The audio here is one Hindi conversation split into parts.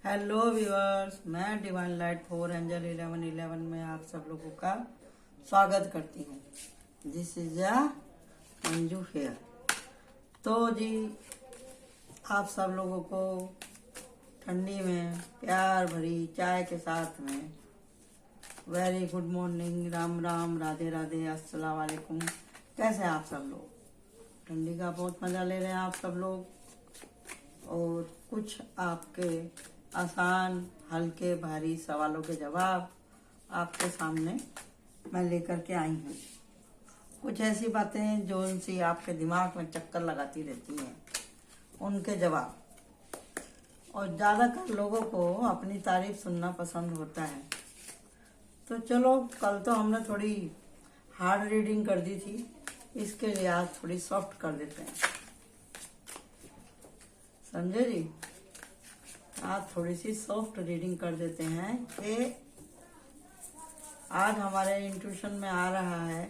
हेलो व्यूअर्स, मैं डिवाइन लाइट 4 एंजल 1111 में आप सब लोगों का स्वागत करती हूँ। This is a Manju fair. तो जी, आप सब लोगों को ठंडी में प्यार भरी चाय के साथ में very good morning, Ram Ram, Radhe Radhe, अस्सलाम वालेकुम। कैसे हैं आप सब लोग? ठंडी का बहुत मजा ले रहे हैं आप सब लोग। और कुछ आपके आसान, हल्के, भारी सवालों के जवाब आपके सामने मैं लेकर के आई हूँ। कुछ ऐसी बातें जो उनसी आपके दिमाग में चक्कर लगाती रहती हैं, उनके जवाब। और ज़्यादातर लोगों को अपनी तारीफ सुनना पसंद होता है। तो चलो, कल तो हमने थोड़ी हार्ड रीडिंग कर दी थी, इसके लिए आज थोड़ी सॉफ्ट कर देते हैं। समझे जी? आज थोड़ी सी सॉफ्ट रीडिंग कर देते हैं कि आज हमारे इंट्यूशन में आ रहा है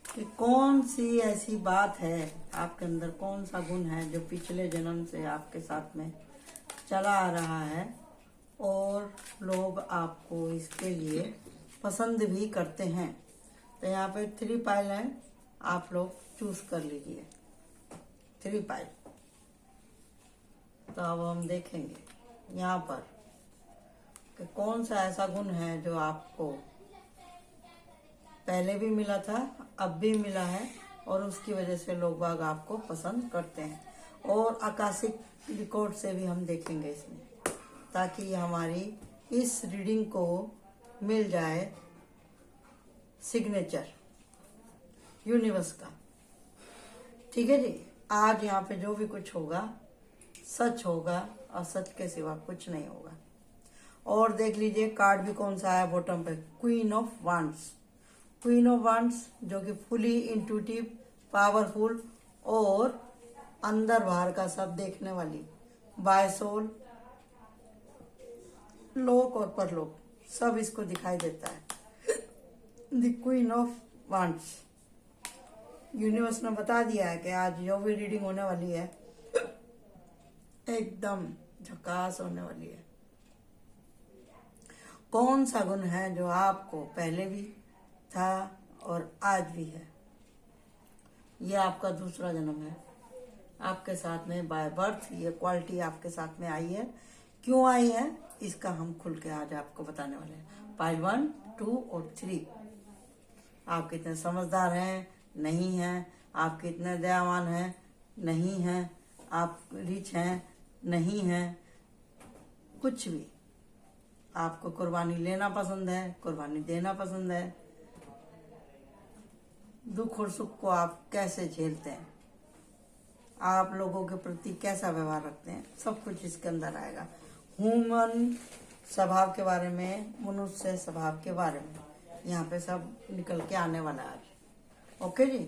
कि कौन सी ऐसी बात है आपके अंदर, कौन सा गुण है जो पिछले जन्म से आपके साथ में चला आ रहा है और लोग आपको इसके लिए पसंद भी करते हैं। तो यहाँ पे 3 पाइल है, आप लोग चूज कर लीजिए 3 पाइल। तो अब हम देखेंगे यहाँ पर कि कौन सा ऐसा गुण है जो आपको पहले भी मिला था, अब भी मिला है, और उसकी वजह से लोग बाग आपको पसंद करते हैं। और आकाशिक रिकॉर्ड से भी हम देखेंगे इसमें, ताकि हमारी इस रीडिंग को मिल जाए सिग्नेचर यूनिवर्स का। ठीक है जी? आज यहाँ पे जो भी कुछ होगा सच होगा, और सच के सिवा कुछ नहीं होगा। और देख लीजिए कार्ड भी कौन सा है बॉटम पे, queen of wands. Queen of wands जो कि फुली इंट्यूटिव, पावरफुल और अंदर बाहर का सब देखने वाली, बाय सोल, लोक और परलोक सब इसको दिखाई देता है। The queen of wands. Universe ने बता दिया है कि आज जो भी रीडिंग होने वाली है एकदम झकास होने वाली है। कौन सा गुण है जो आपको पहले भी था और आज भी है? ये आपका दूसरा जन्म है, आपके साथ में बाय बर्थ ये क्वालिटी आपके साथ में आई है। क्यों आई है इसका हम खुल के आज आपको बताने वाले हैं। पाइल 1, 2 और 3। आप कितने समझदार हैं, नहीं हैं। आप कितने दयावान हैं, नहीं हैं। आप रिच हैं, नहीं है। कुछ भी आपको कुर्बानी लेना पसंद है, कुर्बानी देना पसंद है। दुख और सुख को आप कैसे झेलते हैं, आप लोगों के प्रति कैसा व्यवहार रखते हैं, सब कुछ इसके अंदर आएगा। ह्यूमन स्वभाव के बारे में, मनुष्य स्वभाव के बारे में यहाँ पे सब निकल के आने वाला है आज। ओके जी?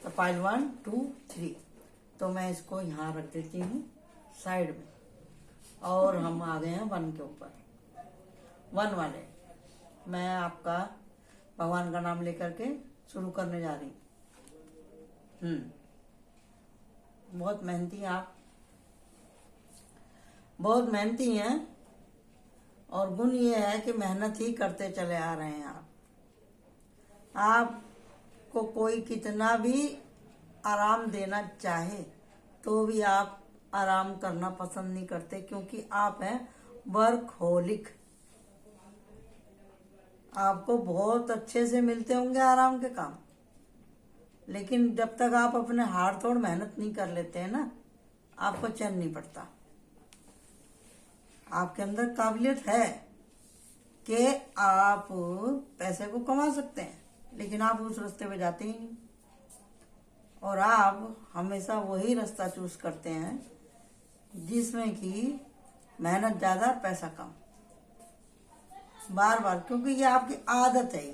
तो पाइल 1, 2, 3। तो मैं इसको यहाँ रख देती हूँ साइड में, और हम आ गए हैं 1 के ऊपर। 1 वाले मैं आपका भगवान का नाम लेकर के शुरू करने जा रही हूँ। बहुत मेहनती हैं आप, बहुत मेहनती हैं। और गुण ये है कि मेहनत ही करते चले आ रहे हैं आप। आपको कोई कितना भी आराम देना चाहे तो भी आप आराम करना पसंद नहीं करते, क्योंकि आप हैं वर्कहोलिक। आपको बहुत अच्छे से मिलते होंगे आराम के काम, लेकिन जब तक आप अपने हाड़ तोड़ मेहनत नहीं कर लेते हैं ना, आपको चैन नहीं पड़ता। आपके अंदर काबिलियत है कि आप पैसे को कमा सकते हैं, लेकिन आप उस रास्ते पे जाते ही नहीं। और आप हमेशा वही रास्ता चूज करते हैं जिसमें कि मेहनत ज्यादा, पैसा कम, बार बार। क्योंकि ये आपकी आदत है,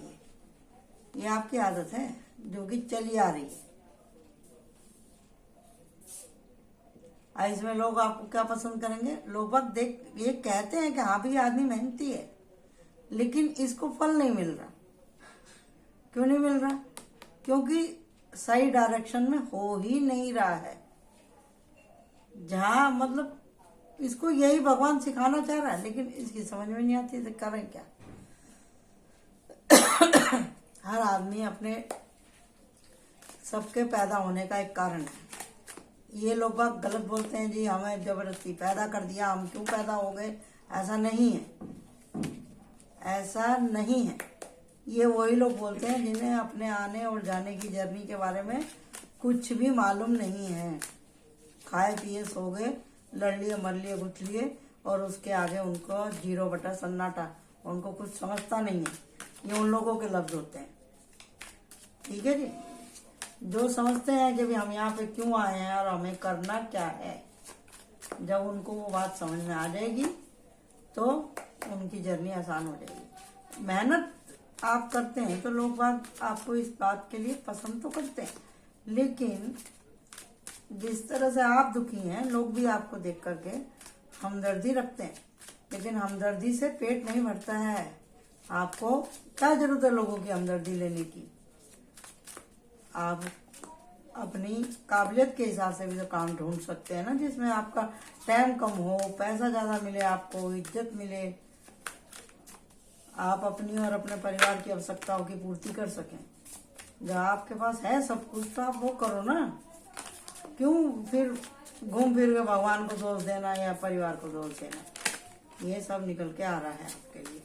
ये आपकी आदत है जो कि चली आ रही है। इसमें लोग आपको क्या पसंद करेंगे? लोग बात देख ये कहते हैं कि हाँ भी आदमी मेहनती है, लेकिन इसको फल नहीं मिल रहा। क्यों नहीं मिल रहा? क्योंकि सही डायरेक्शन में हो ही नहीं रहा है। जहां मतलब इसको यही भगवान सिखाना चाह रहा है, लेकिन इसकी समझ में नहीं आती तो करें क्या। हर आदमी अपने सबके पैदा होने का एक कारण है। ये लोग बात गलत बोलते हैं जी हमें जबरदस्ती पैदा कर दिया, हम क्यों पैदा हो गए। ऐसा नहीं है, ऐसा नहीं है। ये वही लोग बोलते हैं जिन्हें अपने आने और जाने की जर्नी के बारे में कुछ भी मालूम नहीं है। खाए पिए सो गए, लड़ लिए मर लिए घुट लिए, और उसके आगे उनको 0 बटा सन्नाटा, उनको कुछ समझता नहीं है। ये उन लोगों के लफ्ज होते हैं, ठीक है जी। जो समझते हैं कि भी हम यहाँ पे क्यों आए हैं और हमें करना क्या है, जब उनको वो बात समझ में आ जाएगी तो उनकी जर्नी आसान हो जाएगी। मेहनत आप करते हैं तो लोग बात आपको इस बात के लिए पसंद तो करते हैं, लेकिन जिस तरह से आप दुखी हैं लोग भी आपको देख करके हमदर्दी रखते हैं, लेकिन हमदर्दी से पेट नहीं भरता है। आपको क्या जरूरत है लोगों की हमदर्दी लेने की। आप अपनी काबिलियत के हिसाब से भी तो काम ढूंढ सकते हैं ना, जिसमें आपका टाइम कम हो, पैसा ज्यादा मिले, आपको इज्जत मिले, आप अपनी और अपने परिवार की आवश्यकताओं की पूर्ति कर सकें। जब आपके पास है सब कुछ तो आप वो करो ना, क्यों फिर घूम फिर के भगवान को दोष देना या परिवार को दोष देना। ये सब निकल के आ रहा है आपके लिए।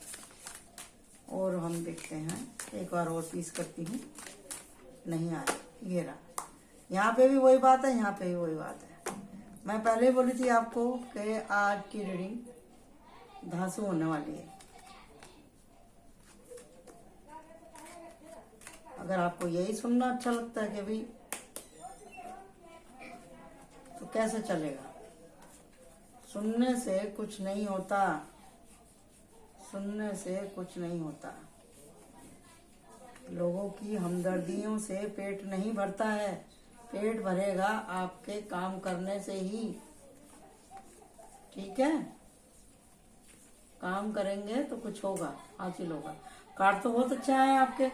और हम देखते हैं, एक बार और पीस करती हूँ, नहीं आ रहा, ये रहा। यहाँ पे भी वही बात है, यहाँ पे भी वही बात है। मैं पहले ही बोली थी आपको कि आज की रीडिंग धांसू होने वाली है। अगर आपको यही सुनना अच्छा लगता है कि भाई तो कैसे चलेगा। सुनने से कुछ नहीं होता, सुनने से कुछ नहीं होता। लोगों की हमदर्दियों से पेट नहीं भरता है। पेट भरेगा आपके काम करने से ही, ठीक है। काम करेंगे तो कुछ होगा, हासिल होगा। कार्ड तो बहुत अच्छा है आपके,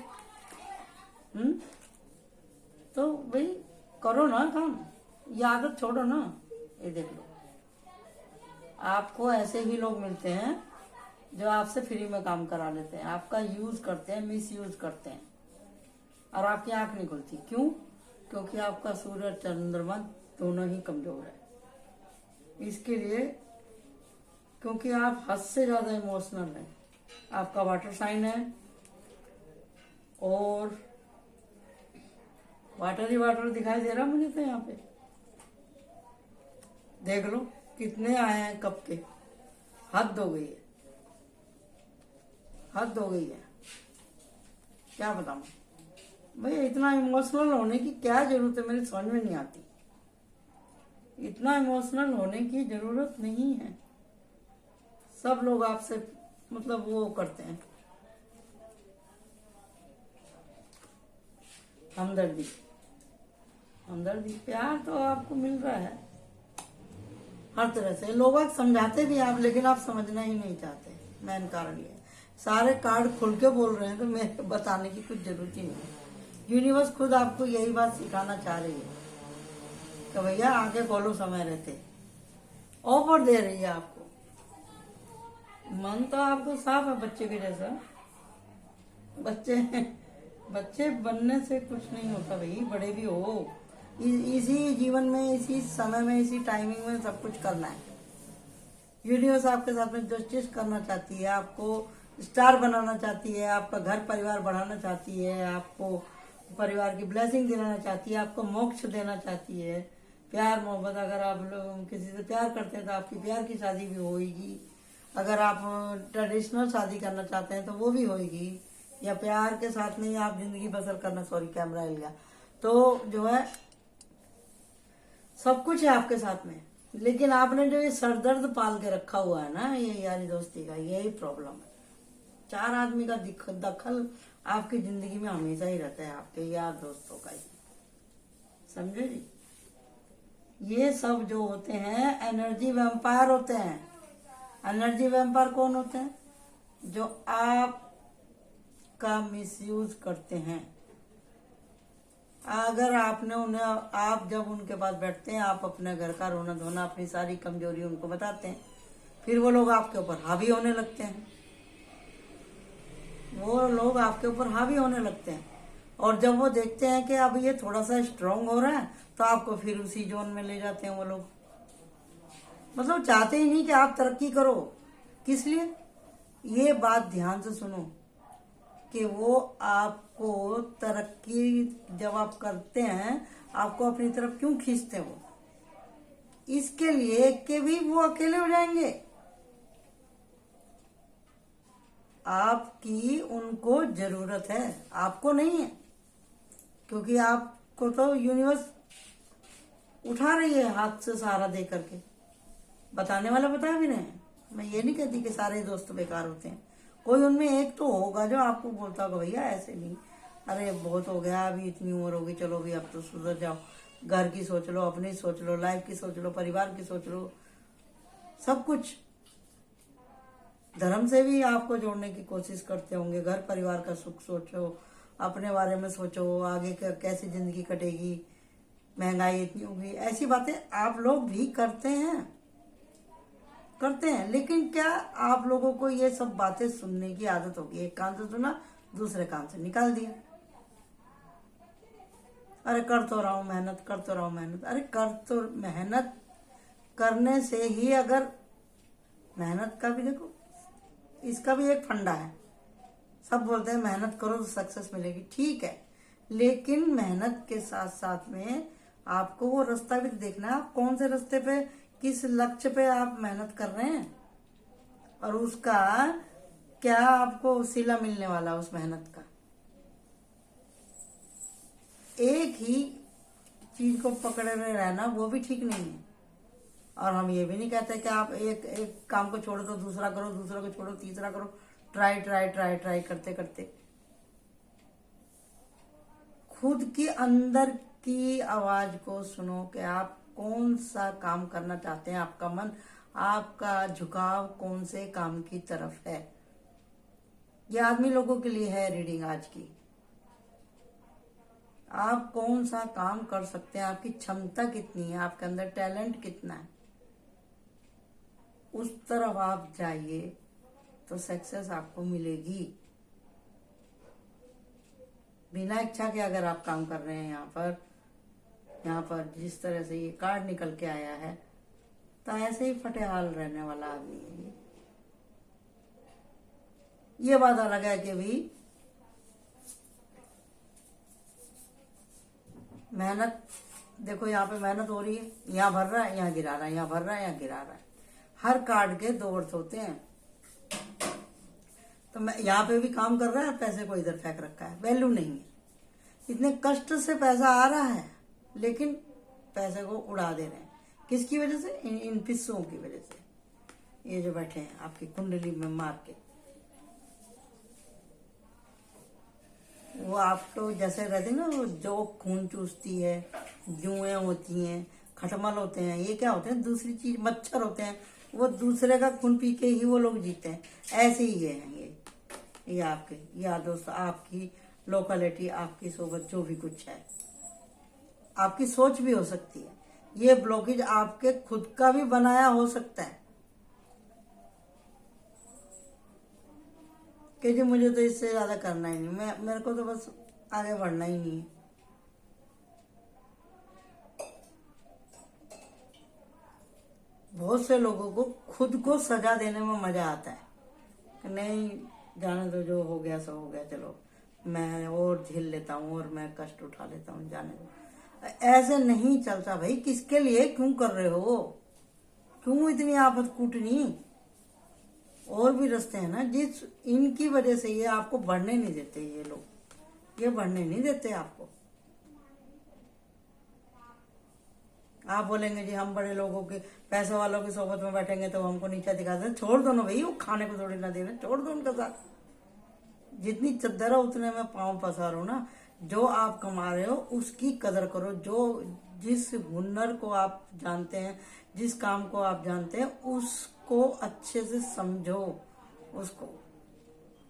तो भाई करो ना काम, ये आदत छोड़ो ना। ये देख लो, आपको ऐसे ही लोग मिलते हैं जो आपसे फ्री में काम करा लेते हैं, आपका यूज करते हैं, मिस यूज करते हैं, और आपकी आंख नहीं खुलती। क्यों? क्योंकि आपका सूरज चंद्रमा दोनों ही कमजोर है। इसके लिए क्योंकि आप हद से ज्यादा इमोशनल हैं। आपका वाटर साइन है और वाटर ही वाटर दिखाई दे रहा मुझे तो। यहाँ पे देख लो कितने आए हैं कब के। हद हो गई है, हद हो गई है। क्या बताऊं भाई, इतना इमोशनल होने की क्या जरूरत है, मेरी समझ में नहीं आती। इतना इमोशनल होने की जरूरत नहीं है। सब लोग आपसे मतलब वो करते हैं, हमदर्दी। हमदर्दी प्यार तो आपको मिल रहा है हर तरह से। लोग समझाते भी आप, लेकिन आप समझना ही नहीं चाहते। मेन कारण ये, सारे कार्ड खुल के बोल रहे हैं तो मेरे बताने की कुछ जरूरत ही नहीं है। यूनिवर्स खुद आपको यही बात सिखाना चाह रही है कि भैया आगे खोलो, समय रहते। ऑफर दे रही है आपको। मन तो आपको साफ है बच्चे के जैसा। बच्चे बनने से कुछ नहीं होता भाई, बड़े भी हो। इसी जीवन में, इसी समय में, इसी टाइमिंग में सब कुछ करना है। यूनिवर्स आपके साथ में जस्टिस करना चाहती है, आपको स्टार बनाना चाहती है, आपका घर परिवार बढ़ाना चाहती है, आपको परिवार की ब्लेसिंग दिलाना चाहती है, आपको मोक्ष देना चाहती है। प्यार मोहब्बत, अगर आप लोग किसी से प्यार करते हैं तो आपकी प्यार की शादी भी होगी। अगर आप ट्रेडिशनल शादी करना चाहते हैं तो वो भी होगी, या प्यार के साथ नहीं आप जिंदगी बसर करना, सॉरी कैमरा हिल गया, तो जो है सब कुछ है आपके साथ में। लेकिन आपने जो ये सरदर्द पाल के रखा हुआ है ना, ये यारी दोस्ती का, यही प्रॉब्लम है। 4 आदमी का दखल आपकी जिंदगी में हमेशा ही रहता है, आपके यार दोस्तों का ही। समझे जी? ये सब जो होते हैं एनर्जी वैम्पायर होते हैं। एनर्जी वैम्पायर कौन होते हैं? जो आप का मिसयूज करते हैं, अगर आपने उन्हें, आप जब उनके पास बैठते हैं, आप अपने घर का रोना धोना, अपनी सारी कमजोरी उनको बताते हैं, फिर वो लोग आपके ऊपर हावी होने लगते हैं। वो लोग आपके ऊपर हावी होने लगते हैं, और जब वो देखते हैं कि अब ये थोड़ा सा स्ट्रांग हो रहा है, तो आपको फिर उसी जोन में ले जाते हैं वो लोग। मतलब चाहते ही नहीं कि आप तरक्की करो। किस लिए? ये बात ध्यान से सुनो कि वो आपको तरक्की जब आप करते हैं, आपको अपनी तरफ क्यों खींचते हैं? वो इसके लिए कि भी वो अकेले हो जाएंगे। आपकी उनको जरूरत है, आपको नहीं है, क्योंकि आपको तो यूनिवर्स उठा रही है हाथ से सहारा दे करके। बताने वाला बता भी रहे हैं। मैं ये नहीं कहती कि सारे दोस्त बेकार होते हैं, कोई उनमें एक तो होगा जो आपको बोलता होगा भैया ऐसे नहीं, अरे बहुत हो गया, अभी इतनी उम्र होगी, चलो भी अब तो सुधर जाओ, घर की सोच लो, अपनी सोच लो, लाइफ की सोच लो, परिवार की सोच लो, सब कुछ। धर्म से भी आपको जोड़ने की कोशिश करते होंगे, घर परिवार का सुख सोचो, अपने बारे में सोचो, आगे कैसी जिंदगी कटेगी, महंगाई इतनी होगी, ऐसी बातें आप लोग भी करते हैं। लेकिन क्या आप लोगों को ये सब बातें सुनने की आदत होगी? एक कान से सुना, दूसरे कान से निकाल दिया। अरे कर तो रहा हूं मेहनत, कर तो रहा हूं मेहनत। अरे कर तो मेहनत करने से ही, अगर मेहनत का भी देखो, इसका भी एक फंडा है। सब बोलते हैं मेहनत करो तो सक्सेस मिलेगी, ठीक है, लेकिन मेहनत के साथ साथ में आपको वो रास्ता भी देखना है, आप कौन से रास्ते पे, किस लक्ष्य पे आप मेहनत कर रहे हैं, और उसका क्या आपको सिला मिलने वाला उस मेहनत का। एक ही चीज को पकड़े हुए रहना वो भी ठीक नहीं है। और हम ये भी नहीं कहते कि आप एक काम को छोड़ो तो दूसरा करो, दूसरा को छोड़ो तीसरा करो, ट्राई ट्राई ट्राई ट्राई करते करते खुद की अंदर की आवाज को सुनो कि आप कौन सा काम करना चाहते हैं, आपका मन, आपका झुकाव कौन से काम की तरफ है। ये आदमी लोगों के लिए है रीडिंग आज की। आप कौन सा काम कर सकते हैं, आपकी क्षमता कितनी है, आपके अंदर टैलेंट कितना है, उस तरफ आप जाइए तो सक्सेस आपको मिलेगी। बिना इच्छा के अगर आप काम कर रहे हैं यहाँ पर जिस तरह से ये कार्ड निकल के आया है, तो ऐसे ही फटेहाल रहने वाला आदमी है ये बात अलग है कि भी मेहनत, देखो यहाँ पे मेहनत हो रही है, यहाँ भर रहा है, यहाँ गिरा रहा है, यहाँ भर रहा है, यहाँ गिरा रहा है। हर कार्ड के दो अर्थ होते हैं। तो मैं यहाँ पे भी काम कर रहा है, पैसे को इधर फेंक रखा है, वैल्यू नहीं है। इतने कष्ट से पैसा आ रहा है, लेकिन पैसे को उड़ा दे रहे हैं। किसकी वजह से? इन पिस्सों की वजह से। ये जो बैठे हैं आपकी कुंडली में मार के, वो आपको जैसे रहते हैं ना, वो जो खून चूसती है, जुएं होती हैं, खटमल होते हैं, ये क्या होते हैं? दूसरी चीज, मच्छर होते हैं, वो दूसरे का खून पी के ही वो लोग जीते हैं। ऐसे ही ये हैं ये आपके यार दोस्त, आपकी लोकेलिटी, आपकी सोबत, जो भी कुछ है, आपकी सोच भी हो सकती है। ये ब्लॉकेज आपके खुद का भी बनाया हो सकता है कि जी मुझे तो इससे ज्यादा करना ही नहीं, मेरे को तो बस आगे बढ़ना ही नहीं है। बहुत से लोगों को खुद को सजा देने में मजा आता है कि नहीं जाने दो, जो हो गया सो हो गया, चलो मैं और झेल लेता हूँ और मैं कष्ट उठा लेता हूँ, जाने दो। ऐसे नहीं चलता भाई। किसके लिए क्यों कर रहे हो? क्यों इतनी आफत कूटनी? और भी रास्ते हैं ना, जिस इनकी वजह से ये आपको बढ़ने नहीं देते। ये लोग ये बढ़ने नहीं देते आपको। आप बोलेंगे जी हम बड़े लोगों के, पैसे वालों की सोबत में बैठेंगे तो हमको नीचा दिखाते। छोड़ दो ना भाई, वो खाने को थोड़ी ना देना, छोड़ दो उनके साथ। जितनी चद्दर है उतने में पाँव पसारो ना। जो आप कमा रहे हो उसकी कदर करो। जो जिस हुनर को आप जानते हैं, जिस काम को आप जानते हैं, उसको अच्छे से समझो, उसको,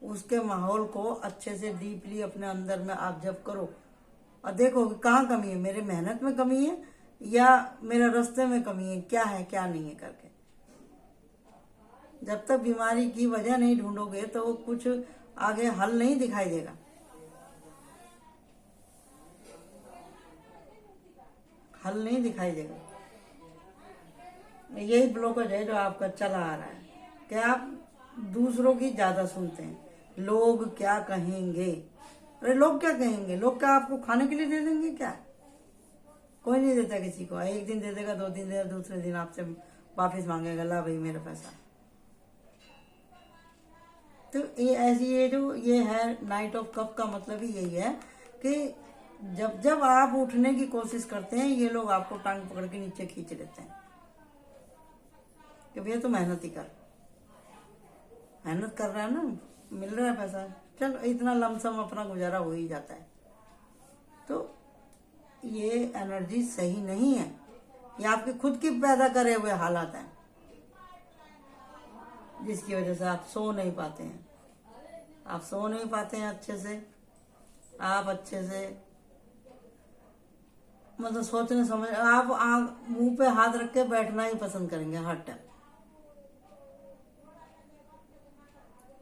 उसके माहौल को अच्छे से डीपली अपने अंदर में ऑब्जर्व करो और देखो कि कहाँ कमी है, मेरे मेहनत में कमी है या मेरे रास्ते में कमी है, क्या है क्या नहीं है करके। जब तक बीमारी की वजह नहीं ढूंढोगे तो कुछ आगे हल नहीं दिखाई देगा। हल नहीं दिखाई देगा। यही ब्लॉकेज है जो आपका चला आ रहा है कि आप दूसरों की ज्यादा सुनते हैं। लोग क्या कहेंगे, अरे लोग क्या कहेंगे, लोग क्या आपको खाने के लिए दे देंगे क्या? कोई नहीं देता किसी को। एक दिन दे देगा, 2 दिन देगा, दूसरे दिन आपसे वापस मांगेगा, ला भाई मेरा पैसा। तो ये ऐसी ये है नाइट ऑफ कप का मतलब ही यही है कि जब जब आप उठने की कोशिश करते हैं ये लोग आपको टांग पकड़ के नीचे खींच लेते हैं कि भैया तो मेहनत ही कर, मेहनत कर रहा है ना, मिल रहा है पैसा, चल इतना लमसम अपना गुजारा हो ही जाता है। तो ये एनर्जी सही नहीं है, ये आपके खुद की पैदा करे हुए हालात हैं जिसकी वजह से आप सो नहीं पाते हैं। आप सो नहीं पाते हैं अच्छे से, आप अच्छे से मतलब सोचने समझ आप मुंह पे हाथ रख के बैठना ही पसंद करेंगे हर टाइम।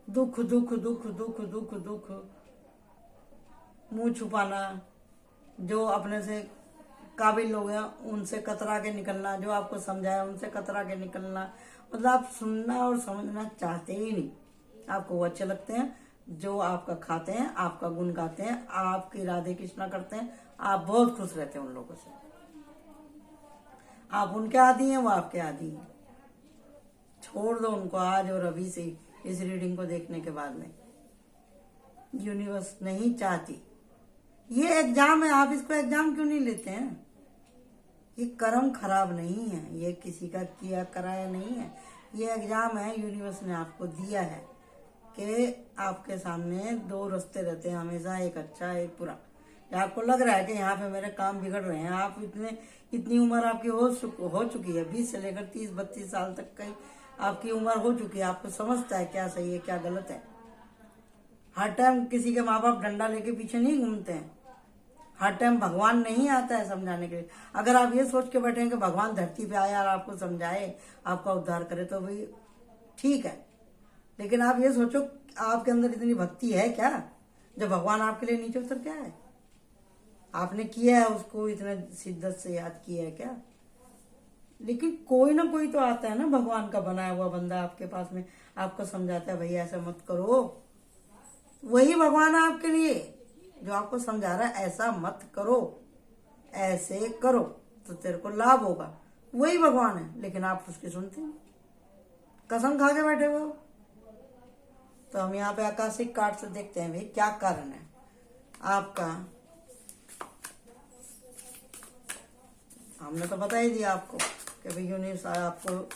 दुख दुख दुख दुख दुख दुख, मुंह छुपाना, जो अपने से काबिल लोग हैं उनसे कतरा के निकलना, जो आपको समझाया उनसे कतरा के निकलना। मतलब आप सुनना और समझना चाहते ही नहीं। आपको वो अच्छे लगते हैं जो आपका खाते हैं, आपका गुण गाते हैं, आपकी राधे कृष्णा करते हैं, आप बहुत खुश रहते हैं उन लोगों से। आप उनके आदी हैं, वो आपके आदी हैं। छोड़ दो उनको आज और अभी से, इस रीडिंग को देखने के बाद में। यूनिवर्स नहीं चाहती। ये एग्जाम है, आप इसको एग्जाम क्यों नहीं लेते हैं? ये कर्म खराब नहीं है, ये किसी का किया कराया नहीं है। ये एग्जाम है, यूनिवर्स ने आपको दिया है कि आपके सामने 2 रास्ते रहते हैं हमेशा, एक अच्छा एक बुरा। आपको लग रहा है कि यहाँ पे मेरे काम बिगड़ रहे हैं, आप इतनी उम्र आपकी हो चुकी है, 20 से लेकर 30-32 साल तक की आपकी उम्र हो चुकी है। आपको समझता है क्या सही है क्या गलत है। हर टाइम किसी के माँ बाप डंडा लेके पीछे नहीं घूमते हैं। हर टाइम भगवान नहीं आता है समझाने के लिए। अगर आप ये सोच के बैठे हैं कि भगवान धरती पे आया और आपको समझाए, आपका उद्धार करे, तो भाई ठीक है, लेकिन आप ये सोचो आपके अंदर इतनी भक्ति है क्या जब भगवान आपके लिए नीचे उतर के आए? आपने किया है उसको, इतने शिद्दत से याद किया है क्या? लेकिन कोई ना कोई तो आता है ना, भगवान का बनाया हुआ बंदा आपके पास में, आपको समझाता है भैया ऐसा मत करो। वही भगवान है आपके लिए जो आपको समझा रहा है ऐसा मत करो, ऐसे करो तो तेरे को लाभ होगा। वही भगवान है, लेकिन आप उसकी सुनते हैं, कसम खा के बैठे हो। तो हम यहाँ पे आकाशिक कार्ड से देखते हैं भाई क्या कारण है आपका। हमने तो बता ही दिया आपको कि भाई यूनिवर्स आपको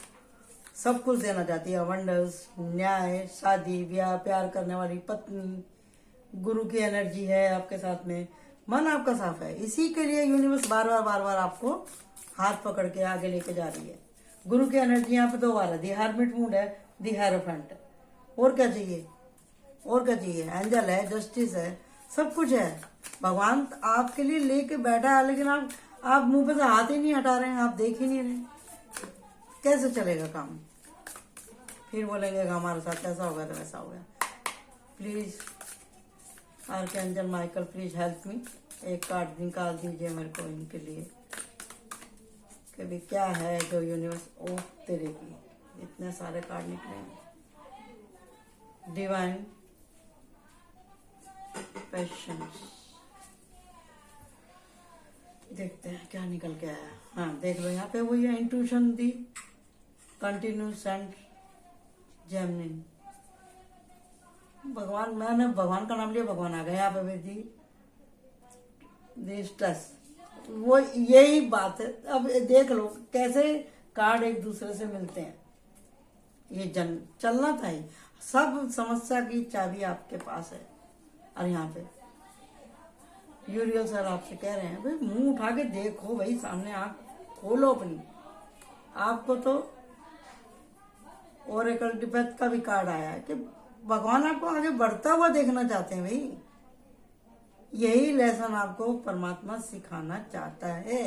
सब कुछ देना चाहती है। अबंडेंस, न्याय, शादी ब्याह, प्यार करने वाली पत्नी, गुरु की एनर्जी है आपके साथ में, मन आपका साफ है। इसी के लिए यूनिवर्स बार बार आपको हाथ पकड़ के आगे लेके जा रही है। गुरु की एनर्जी यहाँ पे 2 बार है, दी हर्मिट मूड है, दी हेरोफेंट है। और क्या चाहिए, और क्या चाहिए? एंजल है, जस्टिस है, सब कुछ है। भगवान आपके लिए लेके बैठा है, लेकिन आप मुंह पे से हाथ ही नहीं हटा रहे हैं, आप देख ही नहीं रहे। कैसे चलेगा काम? फिर बोलेंगे हमारे साथ ऐसा हो गया तो वैसा हो गया। Please archangel Michael please help me. एक कार्ड निकाल दीजिए मेरे को इनके लिए कि भी क्या है जो यूनिवर्स ओ तेरे की। इतने सारे कार्ड निकले हैं। डिवाइन पेशेंस, देखते हैं क्या निकल के आया। हाँ देख लो, यहाँ पे वही है, intuition the, continuous and Gemini. भगवान, मैंने भगवान का नाम लिया, भगवान आ गया यहाँ पे भी दी स्ट्रेस। वो यही बात है। अब देख लो कैसे कार्ड एक दूसरे से मिलते हैं। ये चलना था ही। सब समस्या की चाबी आपके पास है। और यहाँ पे यूरियल सर आपसे कह रहे हैं भाई मुंह उठा के देखो भाई, सामने आंख खोलो अपनी। आपको तो ओरेकल डिपेथ का भी कार्ड आया है कि भगवान आपको आगे बढ़ता हुआ देखना चाहते हैं भाई। यही लेसन आपको परमात्मा सिखाना चाहता है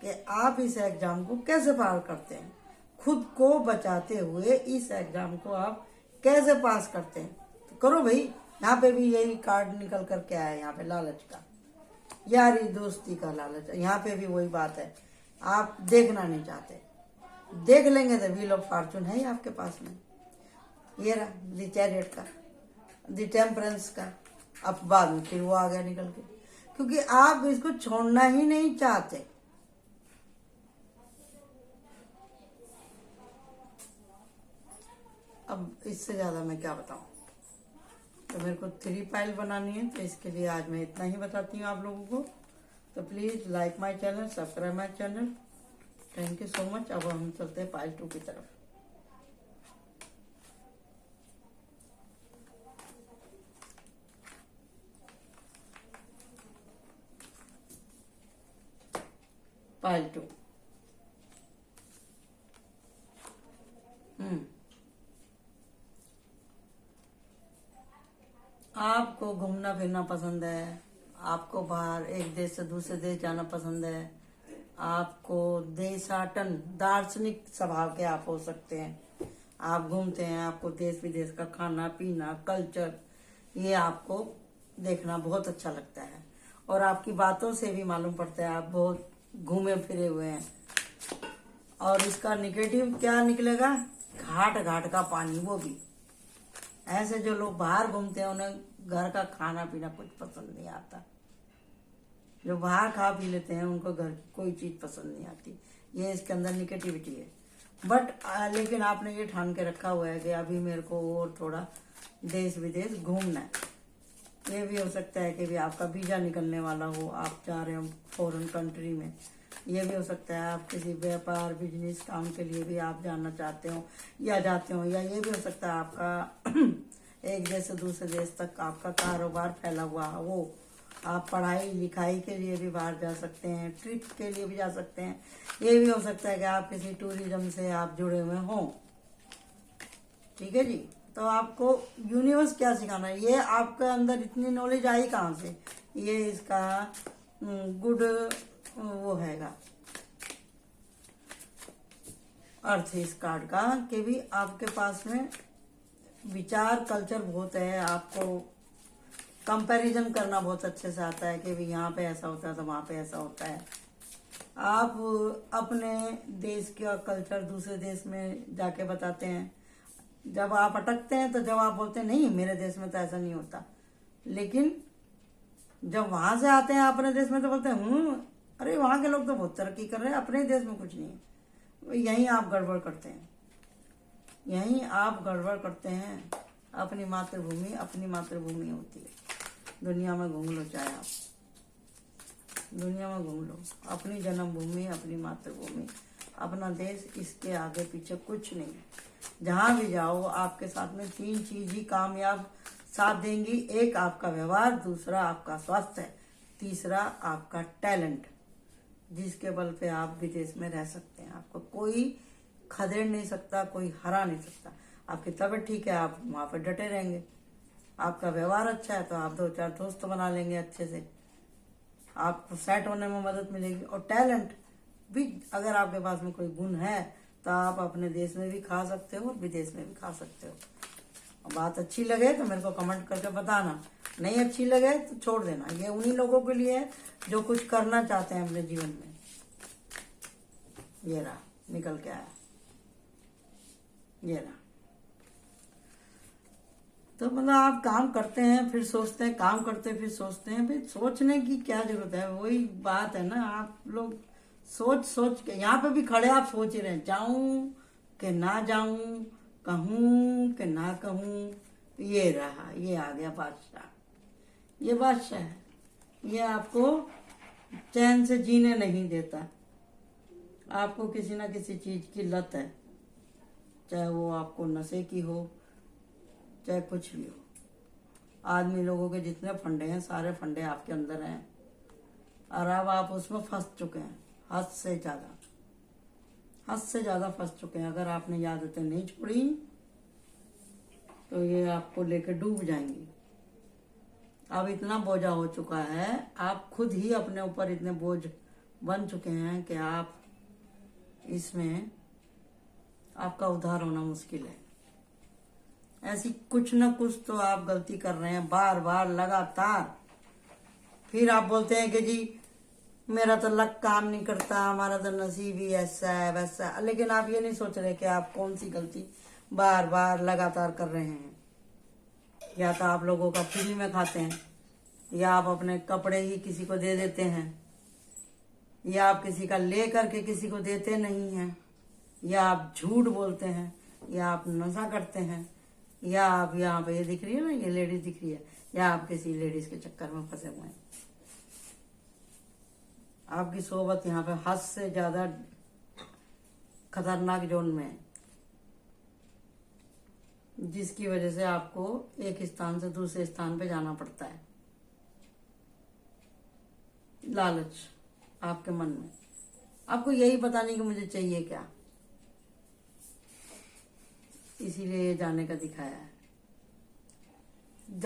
कि आप इस एग्जाम को कैसे पार करते हैं, खुद को बचाते हुए इस एग्जाम को आप कैसे पास करते हैं। तो करो भाई। यहाँ पे भी यही कार्ड निकल कर के आया, यहाँ पे लालच का, यारी दोस्ती का लालच। यहाँ पे भी वही बात है, आप देखना नहीं चाहते। देख लेंगे तो व्हील ऑफ फॉर्चून है ही आपके पास में। ये रहा द चैरियट का, द टेम्परेंस का। अब बाद में फिर वो आ गया निकल के, क्योंकि आप इसको छोड़ना ही नहीं चाहते। अब इससे ज्यादा मैं क्या बताऊं। तो मेरे को 3 पाइल बनानी है, तो इसके लिए आज मैं इतना ही बताती हूँ आप लोगों को। तो please like my channel, subscribe my channel. Thank you so much. अब हम चलते हैं पाइल 2 की तरफ। पाइल 2। आपको घूमना फिरना पसंद है, आपको बाहर एक देश से दूसरे देश जाना पसंद है, आपको देशाटन दार्शनिक स्वभाव के आप हो सकते हैं। आप घूमते हैं, आपको देश विदेश का खाना पीना कल्चर ये आपको देखना बहुत अच्छा लगता है, और आपकी बातों से भी मालूम पड़ता है आप बहुत घूमे फिरे हुए हैं। और इसका निगेटिव क्या निकलेगा, घाट घाट का पानी। वो भी ऐसे जो लोग बाहर घूमते हैं उन्हें घर का खाना पीना कुछ पसंद नहीं आता। जो बाहर खा पी लेते हैं उनको घर की कोई चीज पसंद नहीं आती। ये इसके अंदर निगेटिविटी है। बट लेकिन आपने ये ठान के रखा हुआ है कि अभी मेरे को और थोड़ा देश विदेश घूमना है। ये भी हो सकता है कि भी आपका वीजा निकलने वाला हो, आप जा रहे हो फॉरेन कंट्री में। ये भी हो सकता है आप किसी व्यापार बिजनेस काम के लिए भी आप जाना चाहते हो या जाते हो, या ये भी हो सकता है आपका एक देश से दूसरे देश तक आपका कारोबार फैला हुआ हो, वो आप पढ़ाई लिखाई के लिए भी बाहर जा सकते हैं, ट्रिप के लिए भी जा सकते हैं। ये भी हो सकता है कि आप किसी टूरिज्म से आप जुड़े हुए हों। ठीक है जी। तो आपको यूनिवर्स क्या सिखाना है, ये आपके अंदर इतनी नॉलेज आई कहाँ से। ये इसका गुड वो हैगा अर्थ इस कार्ड का, कि भी आपके पास में विचार कल्चर बहुत है। आपको कंपैरिजन करना बहुत अच्छे से आता है कि भी यहाँ पे ऐसा होता है तो वहाँ पे ऐसा होता है। आप अपने देश का कल्चर दूसरे देश में जाके बताते हैं। जब आप अटकते हैं तो जब आप बोलते हैं नहीं मेरे देश में तो ऐसा नहीं होता, लेकिन जब वहां से आते हैं अपने देश में तो बोलते हैं अरे वहां के लोग तो बहुत तरक्की कर रहे हैं, अपने देश में कुछ नहीं है। यहीं आप गड़बड़ करते हैं, यहीं आप गड़बड़ करते हैं। अपनी मातृभूमि होती है। दुनिया में घूम लो, चाहे आप दुनिया में घूम लो, अपनी जन्मभूमि अपनी मातृभूमि अपना देश, इसके आगे पीछे कुछ नहीं है। जहां भी जाओ आपके साथ में 3 चीज ही कामयाब साथ देंगी। एक आपका व्यवहार, दूसरा आपका स्वास्थ्य, तीसरा आपका टैलेंट, जिसके बल पे आप विदेश में रह सकते हैं। आपको कोई खदेड़ नहीं सकता, कोई हरा नहीं सकता। आपकी तबीयत ठीक है, आप वहां पर डटे रहेंगे। आपका व्यवहार अच्छा है तो आप 2-4 दोस्त बना लेंगे अच्छे से, आपको सेट होने में मदद मिलेगी। और टैलेंट भी अगर आपके पास में कोई गुण है तो आप अपने देश में भी खा सकते हो और विदेश में भी खा सकते हो। बात अच्छी लगे तो मेरे को कमेंट करके बताना, नहीं अच्छी लगे तो छोड़ देना। ये उन्हीं लोगों के लिए है जो कुछ करना चाहते हैं अपने जीवन में। ये रहा निकल के आया, ये रहा। तो मतलब आप काम करते हैं फिर सोचते हैं, काम करते हैं फिर सोचते हैं। फिर सोचने की क्या जरूरत है, वही बात है ना। आप लोग सोच के यहाँ पे भी खड़े आप सोच रहे हैं जाऊं कि ना जाऊं, कहूं कि ना कहूं। ये रहा, ये आ गया बादशाह। ये बादशाह है, ये आपको चैन से जीने नहीं देता। आपको किसी ना किसी चीज की लत है, चाहे वो आपको नशे की हो चाहे कुछ भी हो। आदमी लोगों के जितने फंडे हैं सारे फंडे आपके अंदर हैं, और अब आप उसमें फंस चुके हैं। हद से ज्यादा फंस चुके हैं। अगर आपने ये आदतें नहीं छोड़ी तो ये आपको लेकर डूब जाएंगी। अब इतना बोझा हो चुका है, आप खुद ही अपने ऊपर इतने बोझ बन चुके हैं कि आप इसमें आपका उद्धार होना मुश्किल है। ऐसी कुछ न कुछ तो आप गलती कर रहे हैं बार बार लगातार। फिर आप बोलते हैं कि जी मेरा तो लक काम नहीं करता, हमारा तो नसीब ही ऐसा है वैसा है। लेकिन आप ये नहीं सोच रहे कि आप कौन सी गलती बार बार लगातार कर रहे हैं। या तो आप लोगों का फ्री में खाते हैं, या आप अपने कपड़े ही किसी को दे देते हैं, या आप किसी का ले करके किसी को देते नहीं हैं, या आप झूठ बोलते हैं, या आप नशा करते हैं, या आप यहाँ पे ये दिख रही है ना, ये लेडीज दिख रही है, या आप किसी लेडीज के चक्कर में फंसे हुए हैं। आपकी सोबत यहाँ पे हद से ज्यादा खतरनाक जोन में है, जिसकी वजह से आपको एक स्थान से दूसरे स्थान पे जाना पड़ता है। लालच आपके मन में, आपको यही पता नहीं कि मुझे चाहिए क्या, इसीलिए ये जाने का दिखाया है।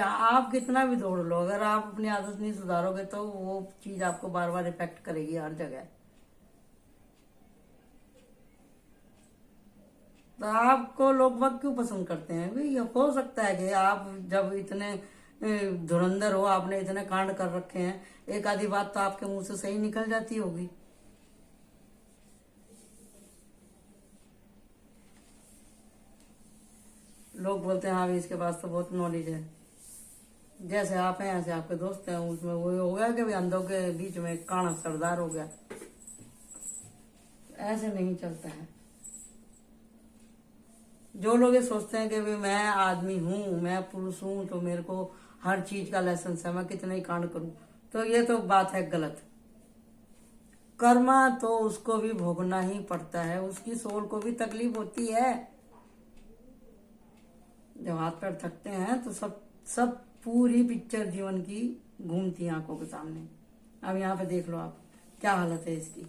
आप कितना भी दौड़ लो, अगर आप अपनी आदत नहीं सुधारोगे तो वो चीज आपको बार बार इफेक्ट करेगी हर जगह। तो आपको लोग वक्त क्यों पसंद करते हैं? भाई ये हो सकता है कि आप जब इतने धुरंधर हो, आपने इतने कांड कर रखे हैं, एक आधी बात तो आपके मुंह से सही निकल जाती होगी। लोग बोलते हैं हाँ भी इसके पास तो बहुत नॉलेज है। जैसे आप हैं ऐसे आपके दोस्त हैं, उसमें वो हो गया कि भाई अंधों के बीच में काना सरदार हो गया। ऐसे नहीं चलता है। जो लोग ये सोचते हैं कि भाई मैं आदमी हूं, मैं पुरुष हूं, तो मेरे को हर चीज का लाइसेंस है, मैं कितना ही कांड करूं, तो ये तो बात है गलत। कर्मा तो उसको भी भोगना ही पड़ता है, उसकी सोल को भी तकलीफ होती है। जब हाथ पैर थकते हैं तो सब पूरी पिक्चर जीवन की घूमती आंखों के सामने। अब यहाँ पे देख लो आप क्या हालत है इसकी।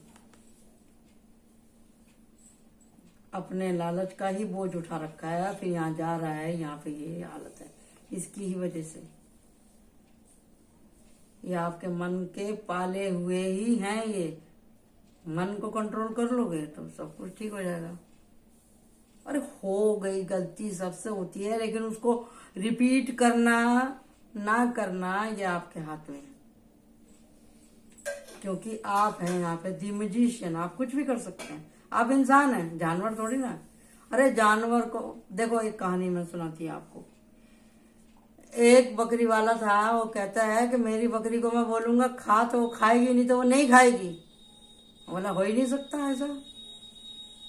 अपने लालच का ही बोझ उठा रखा है, फिर यहाँ जा रहा है, यहाँ पे ये हालत है इसकी ही वजह से। ये आपके मन के पाले हुए ही हैं। ये मन को कंट्रोल कर लोगे तो सब कुछ ठीक हो जाएगा। अरे हो गई गलती, सबसे होती है, लेकिन उसको रिपीट करना ना करना ये आपके हाथ में है। क्योंकि आप हैं यहाँ पे दी मैजिशियन, आप कुछ भी कर सकते हैं। आप इंसान हैं, जानवर थोड़ी ना। अरे जानवर को देखो, एक कहानी मैं सुनाती हूँ आपको। एक बकरी वाला था, वो कहता है कि मेरी बकरी को मैं बोलूंगा खा तो वो खाएगी, नहीं तो वो नहीं खाएगी। बोला हो ही नहीं सकता ऐसा,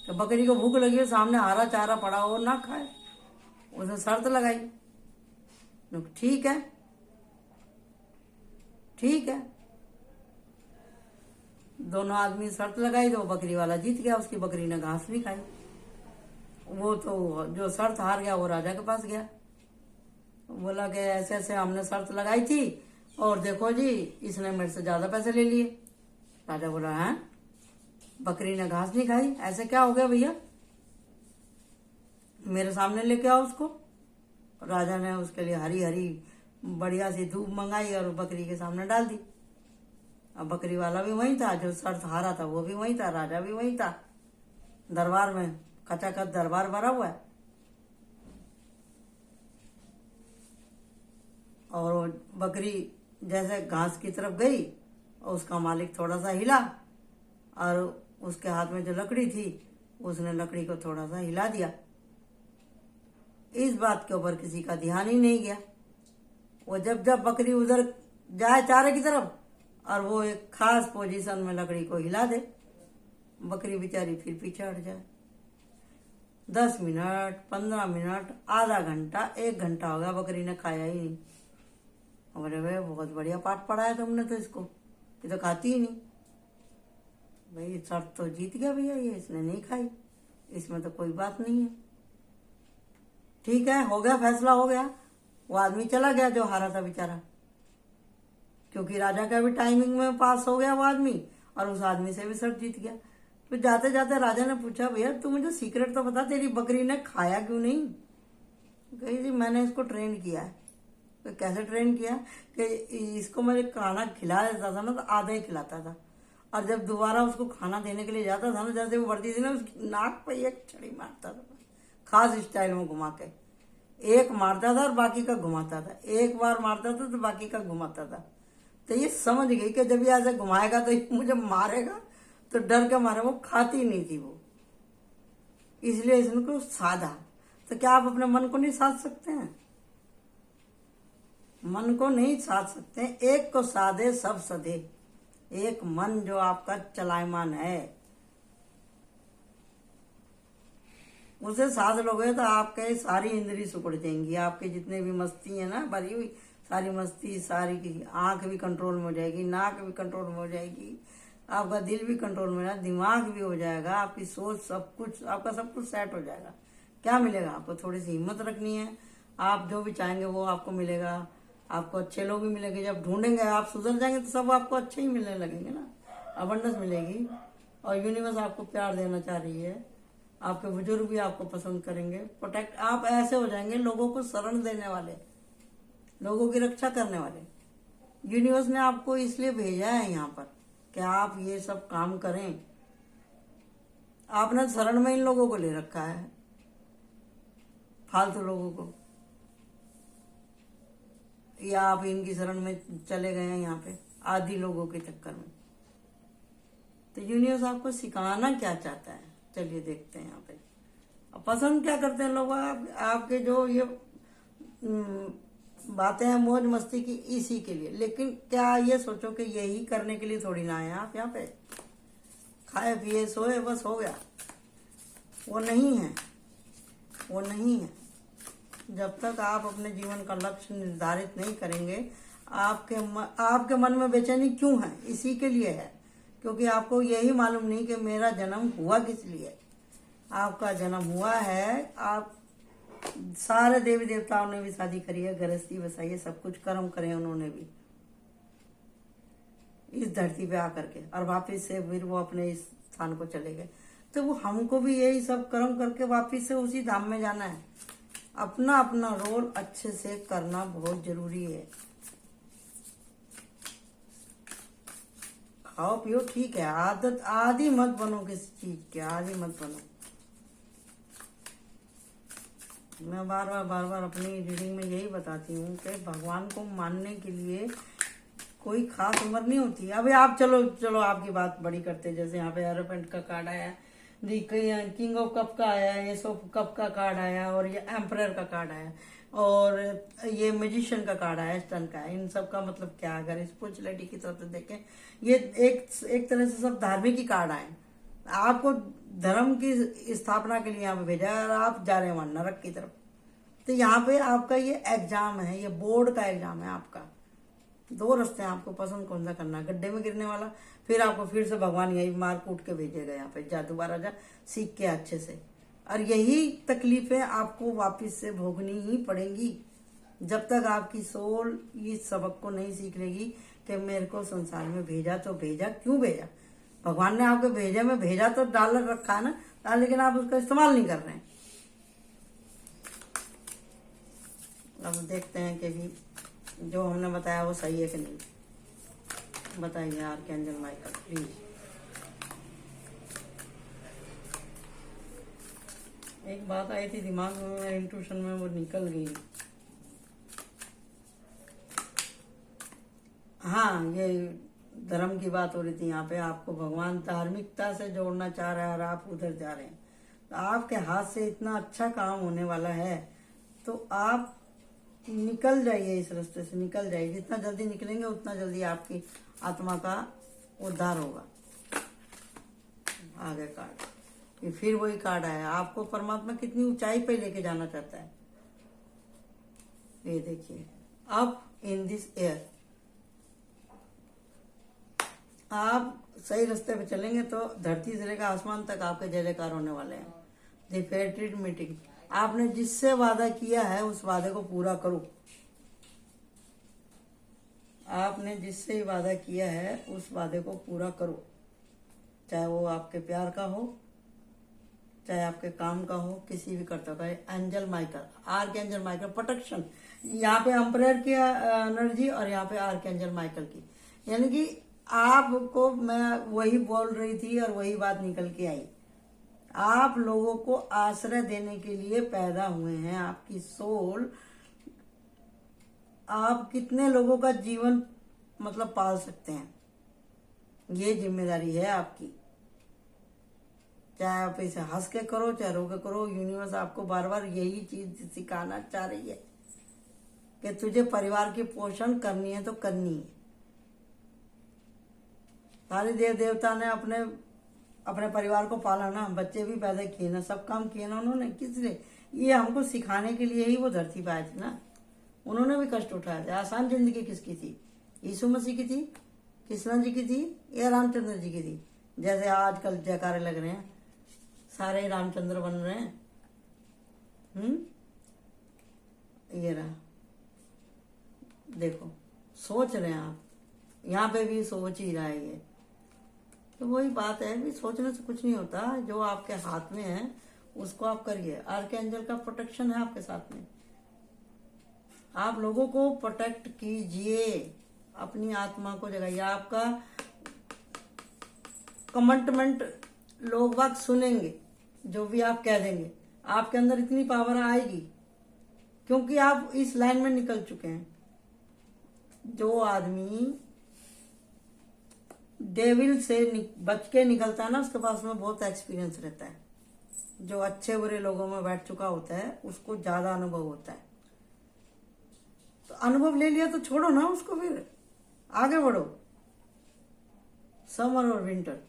तो बकरी को भूख लगी हो, सामने हरा चारा पड़ा हो, ना खाए। उसने शर्त लगाई, ठीक है ठीक है। दोनों आदमी शर्त लगाई, तो बकरी वाला जीत गया, उसकी बकरी ने घास भी खाई। वो तो जो शर्त हार गया वो राजा के पास गया, बोला कि ऐसे ऐसे हमने शर्त लगाई थी और देखो जी इसने मेरे से ज्यादा पैसे ले लिए। राजा बोला है बकरी ने घास नहीं खाई, ऐसे क्या हो गया भैया, मेरे सामने लेके आओ उसको। राजा ने उसके लिए हरी हरी बढ़िया सी धूप मंगाई और बकरी के सामने डाल दी। अब बकरी वाला भी वही था, जो शर्त हारा था वो भी वही था, राजा भी वही था। दरबार में खचाखच दरबार भरा हुआ है। और बकरी जैसे घास की तरफ गई और उसका मालिक थोड़ा सा हिला, और उसके हाथ में जो लकड़ी थी उसने लकड़ी को थोड़ा सा हिला दिया। इस बात के ऊपर किसी का ध्यान ही नहीं गया। वो जब जब बकरी उधर जाए चारे की तरफ और वो एक खास पोजीशन में लकड़ी को हिला दे, बकरी बेचारी फिर पीछे हट जाए। 10 मिनट, 15 मिनट, आधा घंटा, 1 घंटा हो गया, बकरी ने खाया ही नहीं। बोले भाई बहुत बढ़िया पाठ पढ़ाया तुमने तो इसको, ये तो खाती ही नहीं। भाई शर्त तो जीत गया भैया, ये इसने नहीं खाई, इसमें तो कोई बात नहीं है। ठीक है, हो गया, फैसला हो गया। वो आदमी चला गया जो हारा था बेचारा, क्योंकि राजा का भी टाइमिंग में पास हो गया वो आदमी, और उस आदमी से भी शर्त जीत गया। तो जाते जाते राजा ने पूछा भैया तू मुझे सीक्रेट तो बता, तेरी बकरी ने खाया क्यों नहीं? कही जी मैंने इसको ट्रेन किया है। तो कैसे ट्रेन किया कि इसको मैं खाना खिला देता था ना तो आधा ही खिलाता था, और जब दोबारा उसको खाना देने के लिए जाता था ना, जैसे वो बढ़ती थी ना, उसकी नाक पे एक छड़ी मारता था, खास स्टाइल में घुमा के। एक मारता था और बाकी का घुमाता था, एक बार मारता था तो बाकी का घुमाता था। तो ये समझ गई कि जब ये ऐसे घुमाएगा तो ये मुझे मारेगा, तो डर के मारे वो खाती नहीं थी वो, इसलिए इसको साधा। तो क्या आप अपने मन को नहीं साध सकते हैं? मन को नहीं साध सकते, एक को साधे सब सधे। एक मन जो आपका चलायमान है, उसे साध लोगे तो आपके सारी इंद्री सुकड़ जाएंगी, आपके जितने भी मस्ती है ना भरी हुई, सारी मस्ती, सारी की आंख भी कंट्रोल में हो जाएगी, नाक भी कंट्रोल में हो जाएगी, आपका दिल भी कंट्रोल में हो जाएगा, दिमाग भी हो जाएगा, आपकी सोच, सब कुछ आपका सब कुछ सेट हो जाएगा। क्या मिलेगा आपको? थोड़ी सी हिम्मत रखनी है, आप जो भी चाहेंगे वो आपको मिलेगा। आपको अच्छे लोग भी मिलेंगे, जब ढूंढेंगे आप सुधर जाएंगे तो सब आपको अच्छे ही मिलने लगेंगे ना, अबंडेंस मिलेगी। और यूनिवर्स आपको प्यार देना चाह रही है, आपके बुजुर्ग भी आपको पसंद करेंगे, प्रोटेक्ट, आप ऐसे हो जाएंगे लोगों को शरण देने वाले, लोगों की रक्षा करने वाले। यूनिवर्स ने आपको इसलिए भेजा है यहाँ पर कि आप ये सब काम करें। आपने शरण में इन लोगों को ले रखा है, फालतू लोगों को, या आप इनकी शरण में चले गए हैं यहाँ पे आदि लोगों के चक्कर में। तो यूनिवर्स आपको सिखाना क्या चाहता है, चलिए देखते हैं यहाँ पे। अब पसंद क्या करते हैं लोग आपके जो ये बातें हैं मौज मस्ती की, इसी के लिए। लेकिन क्या ये सोचो कि यही करने के लिए थोड़ी ना आए आप यहाँ पे, खाए पिए सोए बस हो गया, वो नहीं है, वो नहीं है। जब तक आप अपने जीवन का लक्ष्य निर्धारित नहीं करेंगे, आपके मन में बेचैनी क्यों है? इसी के लिए है, क्योंकि आपको यही मालूम नहीं कि मेरा जन्म हुआ किस लिए। आपका जन्म हुआ है, आप सारे देवी देवताओं ने भी शादी करी है, गृहस्थी बसाई है, सब कुछ कर्म करे उन्होंने भी इस धरती पे आकर के, और वापिस से फिर वो अपने इस स्थान को चले गए। तो वो हमको भी यही सब कर्म करके वापिस से उसी धाम में जाना है। अपना अपना रोल अच्छे से करना बहुत जरूरी है। खाओ पियो ठीक है, आदत आदि मत बनो किसी चीज के, आदि मत बनो। मैं बार बार अपनी रीडिंग में यही बताती हूँ कि भगवान को मानने के लिए कोई खास उम्र नहीं होती। अभी आप चलो आपकी बात बड़ी करते, जैसे यहाँ पे एरोफेंट का कार्ड आया, किंग ऑफ कप का आया, एस ऑफ कप का कार्ड आया, और ये एम्परर का कार्ड आया, और ये मैजिशियन का कार्ड आया, स्टन का। इन सब का मतलब क्या, अगर स्पिरिचुअलिटी की तरफ से देखें, ये एक तरह से सब धार्मिक ही कार्ड आए। आपको धर्म की स्थापना के लिए यहाँ पे भेजा है, और आप जा रहे हैं वहां नरक की तरफ। तो यहाँ पे आपका ये एग्जाम है, ये बोर्ड का एग्जाम है आपका। दो रास्ते हैं, आपको पसंद कौन सा करना है, गड्ढे में गिरने वाला, फिर आपको फिर से भगवान यही मार कूट के भेजेगा यहाँ पे, जा दोबारा जा, सीख के अच्छे से। और यही तकलीफें आपको वापस से भोगनी ही पड़ेंगी, जब तक आपकी सोल इस सबक को नहीं सीख लेगी कि मेरे को संसार में भेजा तो भेजा, क्यों भेजा। भगवान ने आपके भेजे में भेजा तो डाल रखा है ना, लेकिन आप उसका इस्तेमाल नहीं कर रहे हैं। अब देखते हैं कि जो हमने बताया वो सही है कि नहीं। बताइए आर्कएंजल माइकल प्लीज। एक बात आई थी दिमाग में, मेरे इंट्यूशन में, वो निकल गई। हाँ, ये धर्म की बात हो रही थी यहाँ पे। आपको भगवान धार्मिकता से जोड़ना चाह रहा है और आप उधर जा रहे हैं, तो आपके हाथ से इतना अच्छा काम होने वाला है, तो आप निकल जाइए, इस रास्ते से निकल जाइए। जितना जल्दी निकलेंगे उतना जल्दी आपकी आत्मा का उद्धार होगा। आगे कार्ड, ये फिर वही कार्ड आया, आपको परमात्मा कितनी ऊंचाई पे लेके जाना चाहता है। ये देखिए, अप इन दिस एयर। आप सही रास्ते पे चलेंगे तो धरती से लेकर आसमान तक आपके जय जयकार होने वाले हैं। द फेटेड मीटिंग, आपने जिससे वादा किया है उस वादे को पूरा करो। आपने जिससे वादा किया है उस वादे को पूरा करो, चाहे वो आपके प्यार का हो, चाहे आपके काम का हो, किसी भी कर्तव्य का। Angel Michael, arc angel Michael protection, यहाँ पे एम्परर की एनर्जी और यहाँ पे आर्क एंजल माइकल की, यानी कि आपको मैं वही बोल रही थी और वही बात निकल के आई। आप लोगों को आश्रय देने के लिए पैदा हुए हैं। आपकी सोल, आप कितने लोगों का जीवन मतलब पाल सकते हैं, ये जिम्मेदारी है आपकी। चाहे आप इसे हंस के करो, चाहे रो के करो, यूनिवर्स आपको बार बार यही चीज सिखाना चाह रही है कि तुझे परिवार की पोषण करनी है तो करनी है। सारे देव देवता ने अपने अपने परिवार को पाला ना, बच्चे भी पैदा किए ना, सब काम किए ना उन्होंने। किस लिए? ये हमको सिखाने के लिए ही वो धरती पे आए थे ना। उन्होंने भी कष्ट उठाए थे। आसान जिंदगी किसकी थी? यीशु मसीह की थी, कृष्णा जी की थी, या रामचंद्र जी की थी? जैसे आजकल जयकारे लग रहे हैं, सारे रामचंद्र बन रहे हैं। ये रहा, देखो सोच रहे हैं आप, यहाँ पे भी सोच ही रहा है ये। तो वही बात है भी, सोचने से कुछ नहीं होता। जो आपके हाथ में है उसको आप करिए। आर्कएंजल का प्रोटेक्शन है आपके साथ में। आप लोगों को प्रोटेक्ट कीजिए, अपनी आत्मा को जगाइए। आपका कमिटमेंट लोग बात सुनेंगे, जो भी आप कह देंगे। आपके अंदर इतनी पावर आएगी क्योंकि आप इस लाइन में निकल चुके हैं। जो आदमी डेविल से बच के निकलता है ना, उसके पास में बहुत एक्सपीरियंस रहता है। जो अच्छे बुरे लोगों में बैठ चुका होता है उसको ज्यादा अनुभव होता है। तो अनुभव ले लिया तो छोड़ो ना उसको, फिर आगे बढ़ो। समर और विंटर,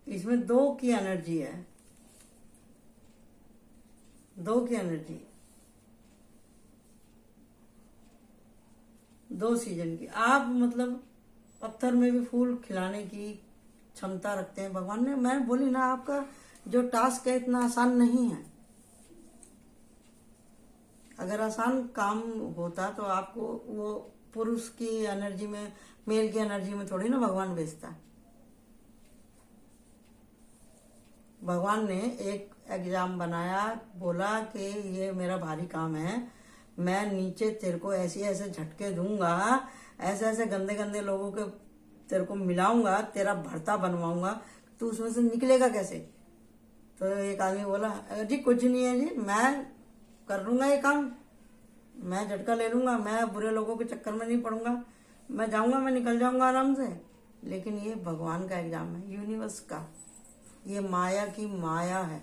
इसमें दो की एनर्जी है, दो की एनर्जी, दो सीजन की। आप मतलब पत्थर में भी फूल खिलाने की क्षमता रखते हैं भगवान ने। मैं बोली ना, आपका जो टास्क है इतना आसान नहीं है। अगर आसान काम होता तो आपको वो पुरुष की एनर्जी में, मेल की एनर्जी में थोड़ी ना भगवान भेजता है। भगवान ने एक एग्जाम बनाया, बोला कि ये मेरा भारी काम है, मैं नीचे तेरे को ऐसे ऐसे झटके दूंगा, ऐसे ऐसे गंदे गंदे लोगों के तेरे को मिलाऊंगा, तेरा भरता बनवाऊंगा, तू उसमें से निकलेगा कैसे? तो एक आदमी बोला, जी कुछ नहीं है जी, मैं कर लूंगा ये काम, मैं झटका ले लूंगा, मैं बुरे लोगों के चक्कर में नहीं पड़ूंगा, मैं जाऊंगा, मैं निकल जाऊंगा आराम से। लेकिन ये भगवान का एग्जाम है, यूनिवर्स का। ये माया की माया है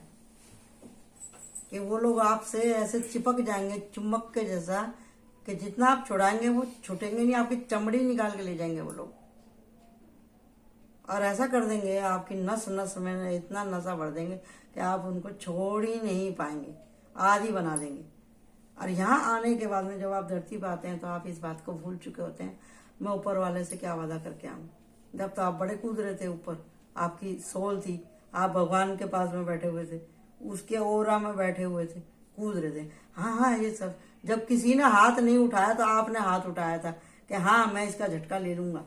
कि वो लोग आपसे ऐसे चिपक जाएंगे चुम्बक के जैसा कि जितना आप छुड़ाएंगे वो छूटेंगे नहीं, आपकी चमड़ी निकाल के ले जाएंगे वो लोग। और ऐसा कर देंगे, आपकी नस नस में इतना नशा भर देंगे कि आप उनको छोड़ ही नहीं पाएंगे, आदि बना देंगे। और यहाँ आने के बाद में जब आप धरती पर आते हैं तो आप इस बात को भूल चुके होते हैं, मैं ऊपर वाले से क्या वादा करके आऊँ। जब तो आप बड़े कूद रहे थे ऊपर, आपकी सोल थी, आप भगवान के पास में बैठे हुए थे, उसके ओरा में बैठे हुए थे, कूद रहे थे। हाँ हाँ, ये सब जब किसी ने हाथ नहीं उठाया तो आपने हाथ उठाया था कि हाँ मैं इसका झटका ले लूंगा।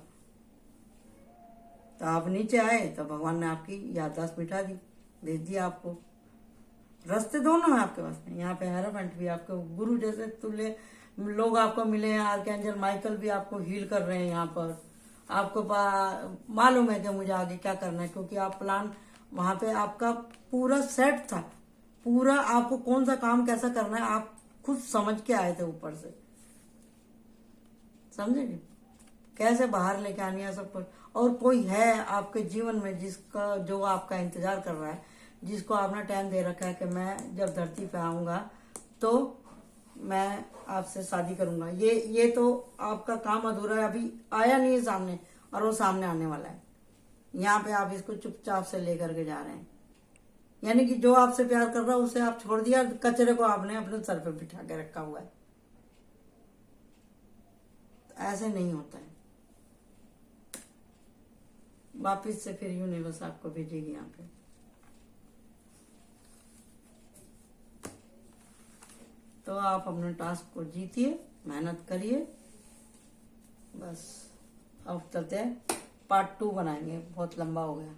तो आप नीचे आए तो भगवान ने आपकी याददाश्त मिटा दी, भेज दिया आपको। रास्ते दोनों है आपके पास में। यहाँ पे हेराफेंट भी आपको गुरु जैसे तुल्य लोग आपको मिले हैं। आर्कएंजल माइकल भी आपको हील कर रहे हैं। यहाँ पर आपको मालूम है कि मुझे आगे क्या करना है, क्योंकि आप प्लान वहां पे आपका पूरा सेट था। पूरा आपको कौन सा काम कैसा करना है आप खुद समझ के आए थे ऊपर से, समझे? कैसे बाहर लेके आनी है सब कुछ। और कोई है आपके जीवन में जिसका, जो आपका इंतजार कर रहा है, जिसको आपने टाइम दे रखा है कि मैं जब धरती पे आऊंगा तो मैं आपसे शादी करूंगा। ये तो आपका काम अधूरा है, अभी आया नहीं है सामने, और वो सामने आने वाला है। यहाँ पे आप इसको चुपचाप से लेकर के जा रहे हैं। यानी कि जो आपसे प्यार कर रहा है उसे आप छोड़ दिया, कचरे को आपने अपने सर पे बिठा के रखा हुआ है। तो ऐसे नहीं होता है। वापिस से फिर यूनिवर्स आपको भेजेगी यहाँ पे। तो आप अपने टास्क को जीतिए, मेहनत करिए। बस अब चलते हैं, पार्ट 2 बनाएंगे, बहुत लंबा हो गया।